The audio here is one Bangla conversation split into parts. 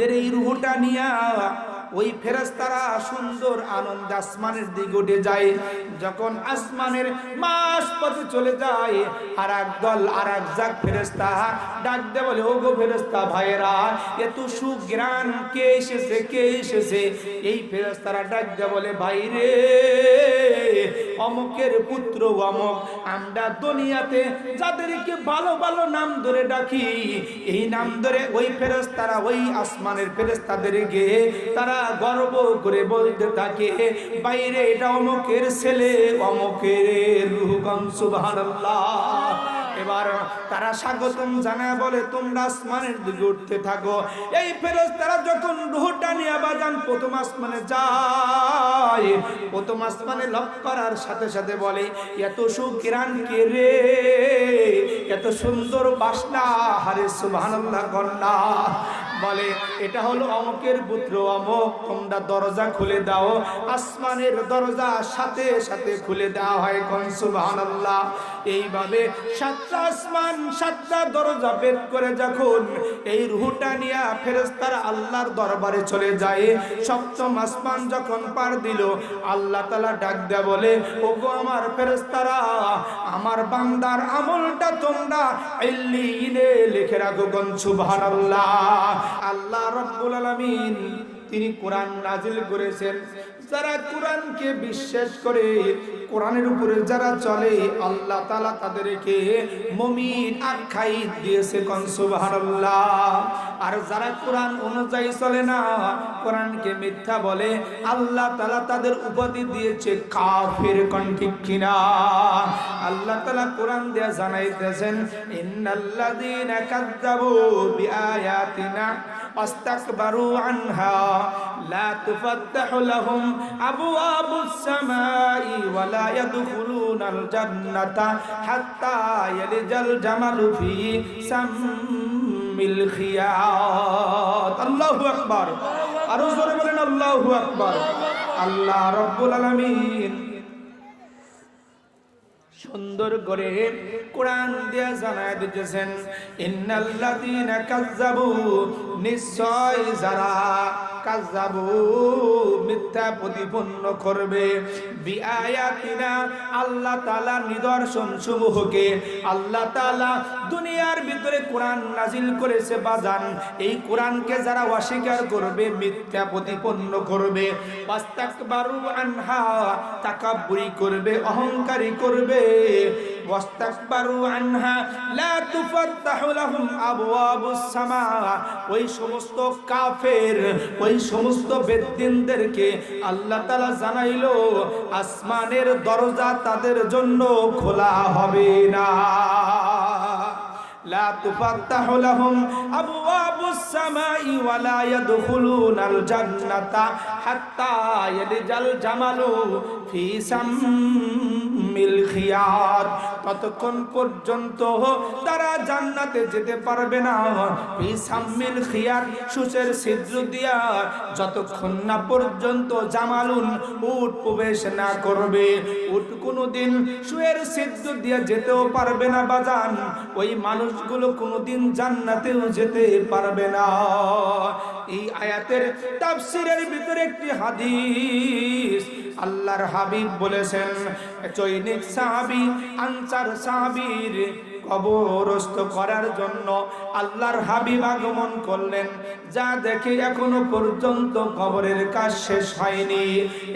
এই রূহটা নিয়া ওই ফেরেশতারা সুন্দর আনন্দ আসমানের দিকে উঠে যায়। যখন আসমানের মাঝপথে চলে যায়, আর এক দল আর এক জাক ফেরেশতা ডাক দিয়ে বলে, ও গো ফেরেশতা ভাইরা, এত সুগ্রাণ কে এসেছে, কে এসেছে? এই ফেরেশতারা ডাক দিয়ে বলে, ভাই রে, অমুকের পুত্র অমুক, আমরা দুনিয়াতে যাদেরকে ভালো ভালো নাম ধরে ডাকি, এই নাম ধরে ওই ফেরেশতারা ওই আসমানের ফেরেশতাদেরকে তারা গর্ব করে বলতে থাকে, বাইরে এটা অমুকের ছেলে, অমুকের রূহ। সুবহানাল্লাহ। এবার তারা স্বাগতম জানায় বলে, তোমরা আসমানের দিকে উঠতে থাকো। এই ফেরেশতারা যখন রূহটা নিয়ে বাজান প্রথম আসমানে যায়, প্রথম আসমানে লক্ষ্য করার সাথে সাথে বলে, এত সুঘ্রাণ কে রে, এত সুন্দর বাসনা, হারে সুবহানাল্লাহ কন্যা। বলে, এটা হলো অমুকের পুত্র অমুক, তোমরা দরজা খুলে দাও। আসমানের দরজা সাথে সাথে খুলে দেওয়া হয়। কোন সুবহানাল্লাহ। এইভাবে সাতটা আসমান সাতটা দরজা ভেদ করে যখন এই রূহটা নিয়ে ফেরেশতারা আল্লাহর দরবারে চলে যায়, সপ্তম আসমান যখন পার দিল, আল্লাহ তাআলা ডাক দেয়া বলে, ওগো আমার ফেরেশতারা, আমার বান্দার আমলটা তোমরা ইল্লিয়িনে লিখে রাখো। কোন সুবহানাল্লাহ। আল্লাহ রাব্বুল আলামিন তিনি কোরআন নাজিল করেছেন। যারা কোরআনকে বিশ্বাস করে, কোরআনের উপরে যারা চলে, আল্লাহ তাআলা তাদেরকে মুমিন আখ্যায়িত দিয়েছে। কোন সুবহানাল্লাহ। আর যারা কোরআন অনুযায়ী চলে না, কোরআনকে মিথ্যা বলে, আল্লাহ তাআলা তাদের উপাধি দিয়েছে কাফির। কোন ঠিক কিনা? আল্লাহ তাআলা কোরআন দিয়ে জানাইতেছেন, ইন্নাল্লাযীনা কাযযাবু বিআয়াতিনা واستكبروا عنها لا تفتح لهم أبواب السماء ولا يدخلون الجنة حتى يلج الجمل في سم الخياط। الله أكبر। আরো জোরে বলেন আল্লাহু আকবার। আল্লাহ রাব্বুল আলামিন সুন্দর করে কোরআন দিয়ে জানায় দিতেছেন, ইন্নাল্লাযীনা কাযযাবু, নিশ্চয় যারা কাযযাবু মিথ্যা প্রতিপন্ন করবে, বিআয়াতিনা আল্লাহ তাআলা নিদর্শন সমূহকে। আল্লাহ তাআলা দুনিয়ার ভিতরে কোরআন নাজিল করেছে বাজান, এই কোরআনকে যারা অস্বীকার করবে, মিথ্যা প্রতিপন্ন করবে, ওয়াস্তাকবারু আনহা, তাকাব্বুরি করবে, অহংকারী করবে, ওয়াস্তাকবারু আনহা লা তুফাত্তাহু লাহুম আবওয়াবুস সামা, ওই সমস্ত কাফের, ওই সমস্ত বেদ্দিনদেরকে আল্লাহ তাআলা জানাইলো, আসমানের দরজা তাদের জন্য খোলা হবে না। লা তুফাত্তাহু লাহুম আবওয়াবুস সামাই ওয়া লা ইয়াদখুলুনাল জান্নাতা হাত্তা ইয়ালিজাল জামালু ফি সাম্মিল খিয়াত, ততক্ষণ পর্যন্ত তারা জান্নাতে যেতে পারবে না। ফি সাম্মিল খিয়াত, সূচের ছিদ্র দিয়া, যতক্ষণ না পর্যন্ত জামালুন, উট প্রবেশ না করবে। উট কোনোদিন সুয়ের ছিদ্র দিয়া যেতেও পারবে না বাজান, ওই মানুষগুলো কোনোদিন জান্নাতেও যেতে পারবে না। এই আয়াতের তাফসীরের ভিতরে একটি হাদিস আল্লাহর হাবিব বলেছেন, চৈনিক সাহাবী আনসার সাহাবীর কবরস্থ করার জন্য আল্লাহর হাবিব আগমন করলেন। যা দেখে এখনো পর্যন্ত কবরের কাজ শেষ হয়নি,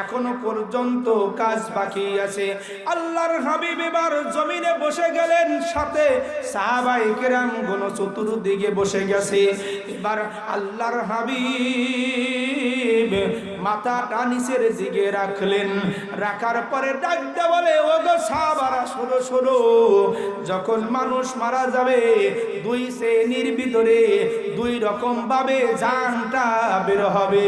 এখনো পর্যন্ত কাজ বাকি আছে। আল্লাহর হাবিব এবার জমিনে বসে গেলেন, সাথে সাহাবায়ে কেরাম গণ চতুর্দিকে বসে গেছে। এবার আল্লাহর হাবিব মাথাটা নিচের দিকে রাখলেন, রাখার পরে ডাক দিয়ে বলে, ওগো সাহাবারা শোনো শোনো, যখন মানুষ মারা যাবে, দুই শ্রেণীর ভিতরে দুই রকম ভাবে জানটা বের হবে।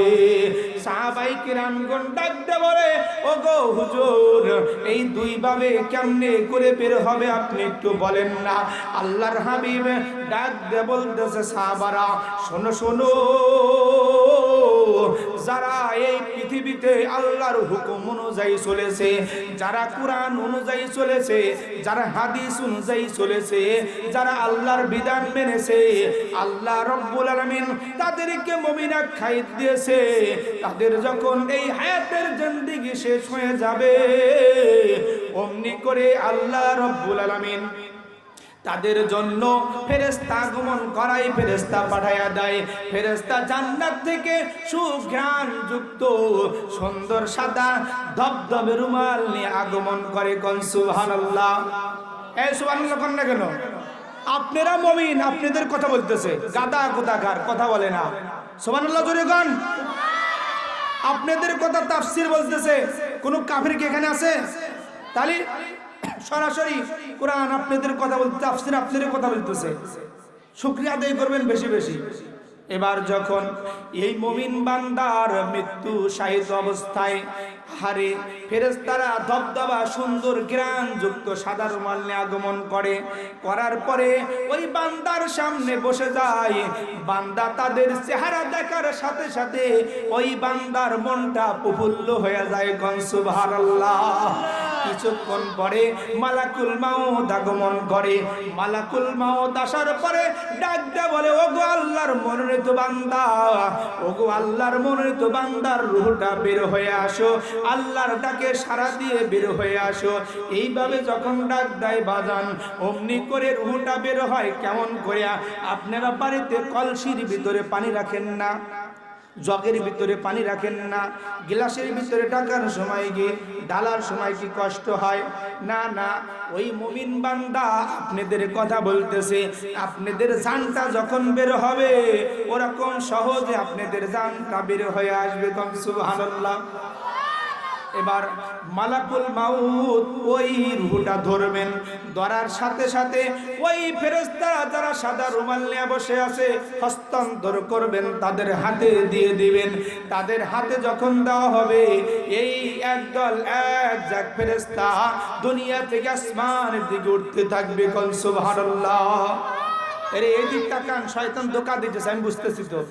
সাহাবায়ে কিরামগণ ডাক দিয়ে বলে, ওগো হুজুর, এই দুই ভাবে কেমনে করে বের হবে আপনি একটু বলেন না। আল্লাহর হাবিব ডাক দিয়ে বলতেছে, সাহাবারা শোনো শোনো, যারা এই পৃথিবীতে আল্লাহর হুকুম অনুযায়ী চলেছে, যারা কোরআন অনুযায়ী চলেছে, যারা হাদিস অনুযায়ী চলেছে, যারা আল্লাহর বিধান মেনেছে, আল্লাহ রাব্বুল আলামিন তাদেরকে মুমিন আখ্যায়িত দিয়েছে। তাদের যখন এই হায়াতের জিন্দেগি শেষ হয়ে যাবে, অমনি করে আল্লাহ রাব্বুল আলামিন তাদের জন্য ফেরেশতা আগমন করাই, ফেরেশতা পাঠায়া দেয়। ফেরেশতা জান্নাত থেকে সুঘ্রাণ যুক্ত সুন্দর সাদা ধবধবে রুমাল নিয়ে আগমন করে। কোন সুবহানাল্লাহ। এই সুবহানাল্লাহ কোন না কেন? আপনারা মুমিন, আপনাদের কথা বলতেছে, গাদা কোথাকার কথা বলে না। সুবহানাল্লাহ জোরে কোন। আপনাদের কথা তাফসীর বলতেছে, কোন কাফির কি এখানে আছে? তাহলে সরাসরি কোরআন আপনাদের কথা বলতে, তাফসীর আপনাদের কথা বলতেছে। শুকরিয়া আদায় করবেন বেশি বেশি। এবার যখন এই মুমিন বান্দার মৃত্যু শাহিত অবস্থায় হারে ফেরেশতারা ধবধবা সুন্দর ঘ্রাণ যুক্ত সাদা রুমাল নিয়ে আগমন করে, করার পরে ওই বান্দার সামনে বসে যায়। বান্দা তাদের চেহারা দেখার সাথে সাথে ওই বান্দার মনটা প্রফুল্ল হয়ে যায়। কোন সুবহানাল্লাহ। কিছুক্ষণ পরে মালাকুল মাউত আগমন করে। মালাকুল মাউত আসার পরে ডাক দেয়া বলে, ওগো আল্লাহর মনোনীত বান্দা, ওগো আল্লাহর মনোনীত বান্দার রূহটা বের হয়ে আসো, আল্লাহর ডাকে সাড়া দিয়ে বের হয়ে আসো। এইভাবে যখন ডাক দেয় বাজান, অমনি করে রূহটা বের হয়। কেমন করে? আপনারা বাড়িতে কলসির ভিতরে পানি রাখেন না, জগের ভিতরে পানি রাখেন না, গ্লাসের ভিতরে টাকার সময় গিয়ে ডালার সময় কি কষ্ট হয়? না না, ওই মুমিন বান্দা আপনাদের কথা বলতেছে। আপনাদের জানটা যখন বের হবে, ওরকম সহজে আপনাদের জানটা বের হয়ে আসবে। কোন সুবহানাল্লাহ। এবার মালাকুল মাউত ওই রূহটা ধরবেন, ধরার সাথে সাথে ওই ফেরেশতারা যারা সাদা রুমাল নিয়ে বসে আছে হস্তান্তর করবেন, তাদের হাতে দিয়ে দিবেন। তাদের হাতে যখন দেওয়া হবে, এই একদল এক জাক ফেরেশতা দুনিয়া থেকে আসমানের দিকে উঠতে থাকবে। কোন সুবহানাল্লাহ। এর এই দিক তাকান, শয়তান ধোঁকা দিতেছে, আমি বুঝতেছি তো।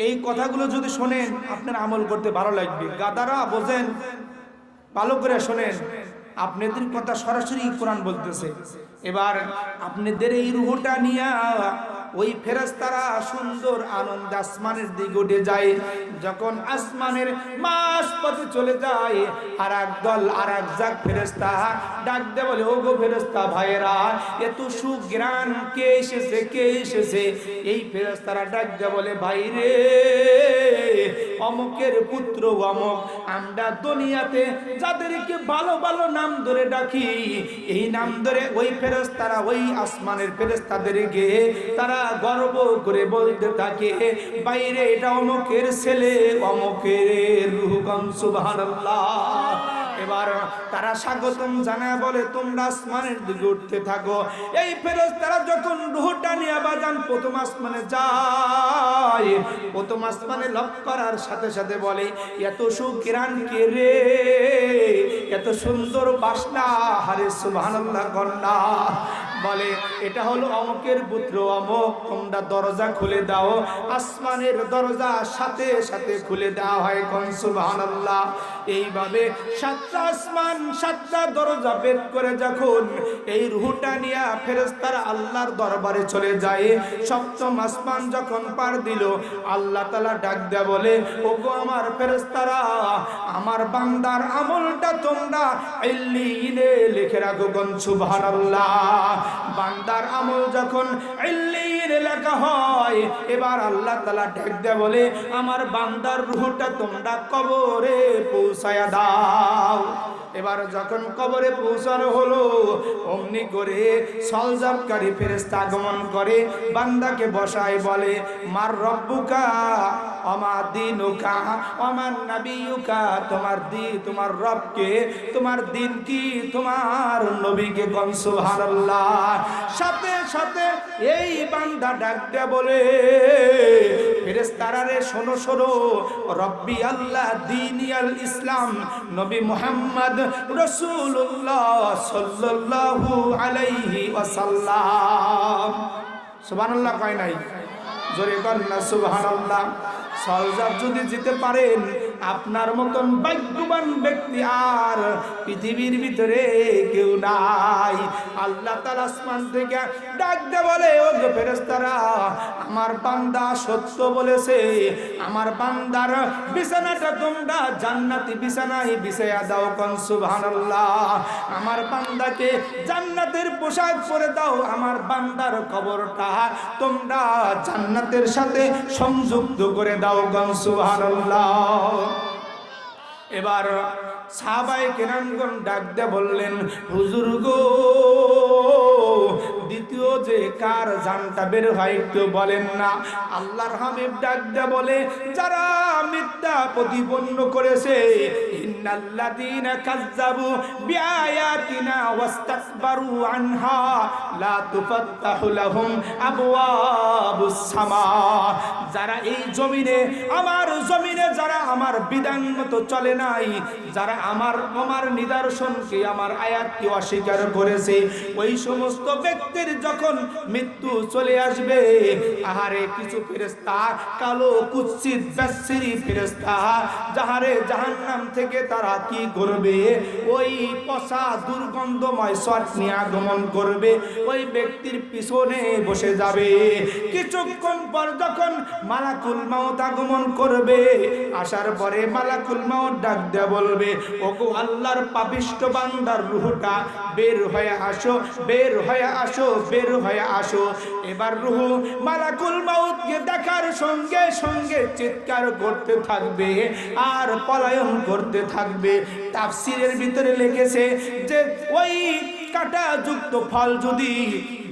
এই কথাগুলো যদি শোনেন আপনার আমল করতে ভালো লাগবে। গাদারা বোঝেন, ভালো করে শোনেন, আপনাদের কথা সরাসরি কোরআন বলতেছে। এবার আপনাদের এই রূহটা নিয়ে ওই ফেরেশতারা সুন্দর আনন্দ আসমানের দিকে উঠে যায়। যখন আসমানের মাঝপথে চলে যায়, আর একদল আর এক জাক ফেরেশতা ডাক দিয়ে বলে, ও গো ফেরেশতা ভাইয়েরা, এত সুঘ্রাণ কে এসেছে, কে এসেছে? এই ফেরেশতারা ডাক দিয়ে বলে, ভাইরে, অমুকের পুত্র অমুক, আমরা দুনিয়াতে যাদেরকে ভালো ভালো নাম ধরে ডাকি, এই নাম ধরে ওই ফেরেশতারা ওই আসমানের ফেরেশতাদেরকে তারা গর্ব করে বলতে থাকে, বাইরে এটা অমুকের ছেলে, অমুকের রূহ। কোন সুবহানাল্লাহ। এবার তারা স্বাগতম জানায় বলে, তোমরা আসমানের দিকে উঠতে থাকো। এই ফেরেশতারা যখন রূহটা নিয়ে বাজান প্রথম আসমানে যায়, প্রথম আসমানে লক্ষ্য করার সাথে সাথে বলে, এত সুঘ্রাণ কে রে, এত সুন্দর বাসনা, হারে সুবহানাল্লাহ কন্যা। বলে, এটা হলো অমুকের পুত্র অমুক, তোমরা দরজা খুলে দাও। আসমানের দরজা সাথে সাথে খুলে দেওয়া হয়। কোন সুবহানাল্লাহ। এইভাবে সাতটা আসমান, সাতটা দরজা ভেদ করে যখন এই রূহটা নিয়ে ফেরেশতারা আল্লাহর দরবারে চলে যায়, সপ্তম আসমান যখন পার দিল, আল্লাহ তাআলা ডাক দেয়া বলে, ওগো আমার ফেরেশতারা, আমার বান্দার আমলটা তোমরা ইল্লিয়িনে লিখে রাখো। কোন সুবহানাল্লাহ। বান্দার আমল যখন ইল্লিয়িনে লেখা হয়, এবার আল্লাহ তাআলা ডাক দেয়া বলে, আমার বান্দার রূহটা তোমরা কবরে পৌঁছায়া দাও। এবার যখন কবরে পৌঁছানো হলো, অমনি করে সলজাবকারী ফেরেশতা আগমন করে, বান্দাকে বসায় বলে, মার রব্বুকা ওমা দীনুকা ওমা নবিয়ুকা, তোমার দিন, তোমার রবকে, তোমার দিন কি, তোমার নবীকে। কোন সুবহানাল্লাহ। সাথে সাথে এই বান্দা ডাক দেয়া বলে, ফেরেশতারা রে শোনো শোনো, রব্বি আল্লাহ, দীনি আল ইসলাম, নবী মুহাম্মদ রাসূলুল্লাহ সাল্লাল্লাহু আলাইহি ওয়াসাল্লাম। সুবহানাল্লাহ কয় নাই? জোরে কর না সুবহানাল্লাহ। সওজা যদি যেতে পারেন, আপনার মতন ভাগ্যবান ব্যক্তি আর পৃথিবীর ভিতরে কেউ নাই। আল্লাহ তাআলা আসমান থেকে ডাক দিয়ে বলে, ও ফেরেশতারা, আমার বান্দা সত্য বলেছে, আমার বান্দার বিছানাটা তোমরা জান্নাতি বিছানায় বিছায়া দাও। কোন সুবহানাল্লাহ। আমার বান্দাকে জান্নাতের পোশাক পরে দাও, আমার বান্দার কবরটা তোমরা জান্নাতের সাথে সংযুক্ত করে দাও। কোন সুবহানাল্লাহ। এবার সাহাবায়ে কেরামগণ ডাক দিয়ে বললেন, হুজুর গো, দ্বিতীয় যে কার জানটা বের হয় একটু বলেন না। আল্লাহর হাবিব ডাক দিয়ে বলে, যারা মিথ্যা প্রতিপন্ন করেছে, ইন্নাল্লাযীনা কাযযাবু বিআয়াতিনা ওয়াস্তাকবারু আনহা লা তুফাত্তাহু লাহুম আবওয়াবুস সামা। যারা এই জমিনে, আমার জমিনে যারা আমার বিধান মতো চলে নাই, যারা আমার নিদর্শনকে, আমার আয়াতকে অস্বীকার করেছে, ওই সমস্ত ব্যক্তির যখন মৃত্যু চলে আসবে, আহারে কিছু ফেরেশতা, কালো কুৎসিত বেশ্রী ফেরেশতা, যাহারে জাহান্নাম থেকে তারা কি করবে, ওই পচা দুর্গন্ধময় শট নিয়ে আগমন করবে, ওই ব্যক্তির পিছনে বসে যাবে। কিছুক্ষণ পর যখন মালাকুল মাউত আগমন করবে, আসার পরে মালাকুল মাউত ডাক দিয়ে বলবে, ওগো আল্লাহর পাপিষ্ঠ বান্দার রূহটা বের হয়ে আসো, বের হয়ে আসো, বের হয়ে আসো। এবার রূহ মালাকুল মাউতকে দেখার সঙ্গে সঙ্গে চিৎকার করতে থাকবে আর পলায়ন করতে থাকবে। তাফসীরের ভিতরে লিখেছে যে ওই কাঁটাযুক্ত ফল যদি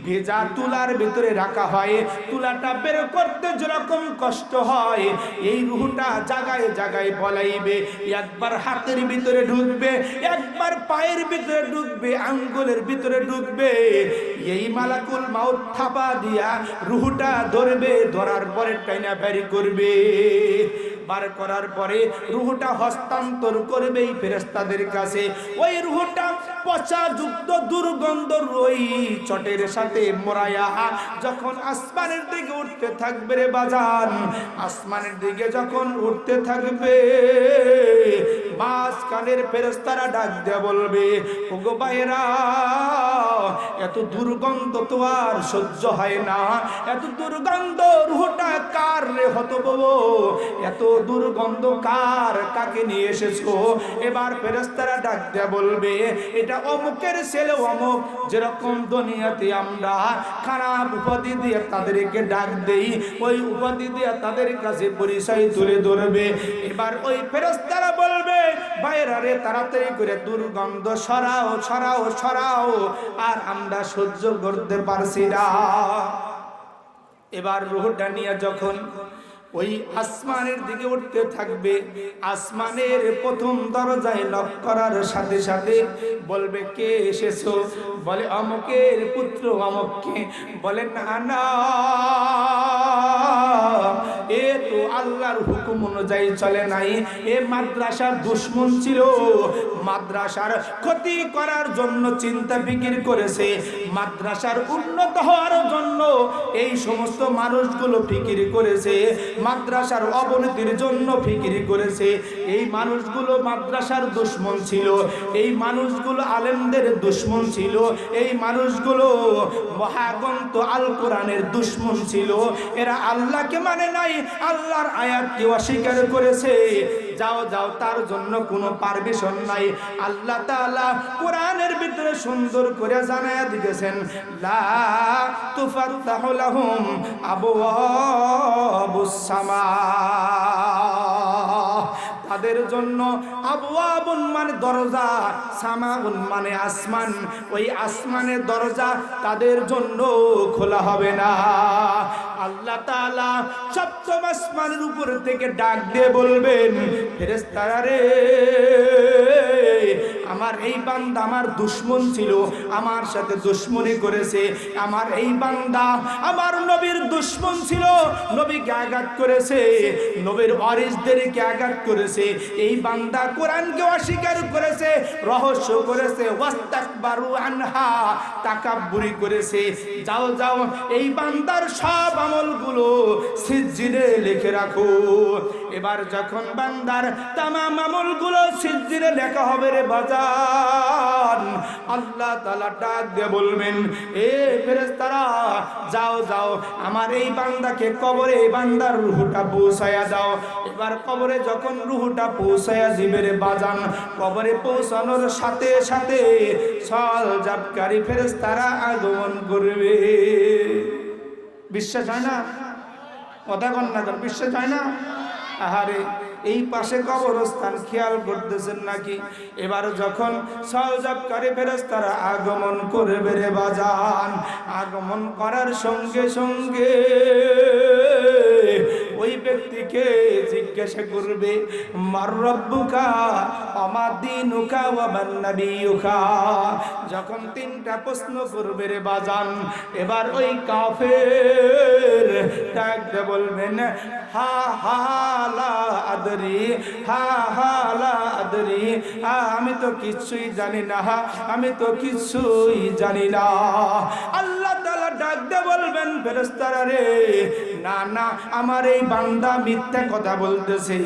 ভেজা তুলার ভিতরে রাখা হয়, তুলাটা বের করতে যেরকম কষ্ট হয়, এই রূহটা জায়গায় জায়গায় পলাইবে। একবার হাতের ভিতরে ঢুকবে, একবার পায়ের ভিতরে ঢুকবে, আঙ্গুলের ভিতরে ঢুকবে। এই মালাকুল মাউত থাপা দিয়া রূহটা ধরবে, ধরার পরে টাইনা বের করবে। বার করার পরে রূহটা হস্তান্তর করবে এই ফেরেশতাদের কাছে। ওই রূহটা পচা যুক্ত দুর্গন্ধ ওই চটের সাথে মোড়ায়া যখন আসমানের দিকে উঠতে থাকবে রে বাজান, আসমানের দিকে যখন উঠতে থাকবে, মাঝখানের ফেরেশতারা ডাক দিয়ে বলবে, ওগো ভাইরা, এত দুর্গন্ধ তো আর সহ্য হয় না, এত দুর্গন্ধ, রূহটা কার রে হতবো, এত দুর্গন্ধ কার, কাকে নিয়ে এসেছো? এবার ফেরেশতারা ডাক দিয়ে বলবে, এটা অমুকের ছেলে অমুক। যেরকম দুনিয়াতে আমরা খারাপ উপাধি দিয়ে তাদেরকে ডাক দেই, ওই উপাধি দিয়ে তাদের কাছে পরিচয় তুলে ধরবে। এবার ওই ফেরেশতারা বলবে, বাইরে রে তাড়াতাড়ি করে দুর্গন্ধ সরাও, সরাও, সরাও, আর আমরা সহ্য করতে পারছি না। এবার রূহটা নিয়ে যখন ওই আসমানের দিকে উঠতে থাকবে, আসমানের প্রথম দরজায় নক করার সাথে সাথে বলবে, কে এসেছো? বলে, অমুকের পুত্র অমুককে। বলে, না না, এ তো আল্লাহর হুকুম অনুযায়ী চলে নাই, এ মাদ্রাসার দুশমন ছিল, মাদ্রাসার ক্ষতি করার জন্য চিন্তা ফিকির করেছে, মাদ্রাসার উন্নত হওয়ার জন্য এই সমস্ত মানুষগুলো ফিকির করেছে, মাদ্রাসার অবনতির জন্য ফিকির করেছে। এই মানুষগুলো মাদ্রাসার দুশমন ছিল, এই মানুষগুলো আলেমদের দুশমন ছিল, এই মানুষগুলো মহাগ্রন্থ আল কোরআনের দুশমন ছিল। এরা আল্লাহকে মানে নাই, আল্লাহর আয়াতকে অস্বীকার করেছে। যাও যাও, তার জন্য কোনো পারমিশন নাই। আল্লাহ তাআলা কোরআনের ভিতরে সুন্দর করে জানায়া দিয়েছেন, লা তুফাত্তাহু লাহুম আবওয়াবুস সামা। তাদের জন্য আবওয়াবুন মানে দরজা, সামাউন মানে আসমান, ওই আসমানের দরজা তাদের জন্য খোলা হবে না। আল্লাহ তাআলা সপ্তম আসমানের উপর থেকে ডাক দিয়ে বলবেন, ফেরেশতারা রে, আমার এই বান্দা আমার দুশমন ছিল, আমার সাথে দুশমনি করেছে, আমার এই বান্দা আমার নবীর দুশমন ছিল, নবীকে আঘাত করেছে, নবীর ওয়ারিসদেরকে আঘাত করেছে, এই বান্দা কোরআনকে অস্বীকার করেছে, রহস্য করেছে, ওয়াস্তাকবারু আনহা, তাকাব্বুরি করেছে। যাও যাও, এই বান্দার সব আমলগুলো সিজ্জিল সিজ্জিনে লিখে রাখো। এবার যখন বান্দার তামাম আমলগুলো সিজ্জিনে লেখা হবে রে বাজান, আল্লাহ তাআলা ডাক দিয়ে বলবেন, এ ফেরেশতারা যাও যাও আমার এই বান্দাকে কবরে এই বান্দার রূহটা পৌঁছায়া দাও। এবার কবরে যখন রূহটা পৌঁছায়া দিবে রে বাজান, কবরে পৌঁছানোর সাথে সাথে সল জাবকারী ফেরেশতারা আগমন করবে। বিশ্বাস হয় না? কথা কন না, বিশ্বাস হয় না? আহারে, এই পাশে কবরস্থান খেয়াল করতেছেন নাকি? এবার যখন সওজাবকারী ফেরেশতারা আগমন করবে রে বাজান, আগমন করার সঙ্গে সঙ্গে ওই ব্যক্তিকে জিজ্ঞাসা করবে, মার রব্বুকা আমা দীনুকা ওয়া মান নাবিয়ুকা। যখন তিনটা প্রশ্ন করবে রে বাজান, এবার ওই কাফের ডাকতে বলবেন, হা হা লা আদরি, হা হা লা আদরি, আমি তো কিছুই জানি না, আমি তো কিছুই জানি না। আল্লাহ তাআলা ডাকতে বলবেন, ফেরেশতারা রে, না না, আমার এই বান্দা মিথ্যা কথা বলতেছে,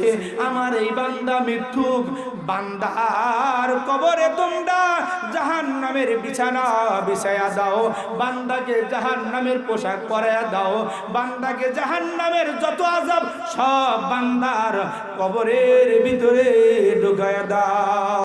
আমার এই বান্দা মিথ্যুক। বান্দার কবরে তোমরা জাহান্নামের বিছানা বিছায়া দাও, বান্দাকে জাহান্নামের পোশাক পরায়া দাও, বান্দাকে জাহান্নামের যত আযাব সব বান্দার কবরের ভিতরে ঢুকায়া দাও।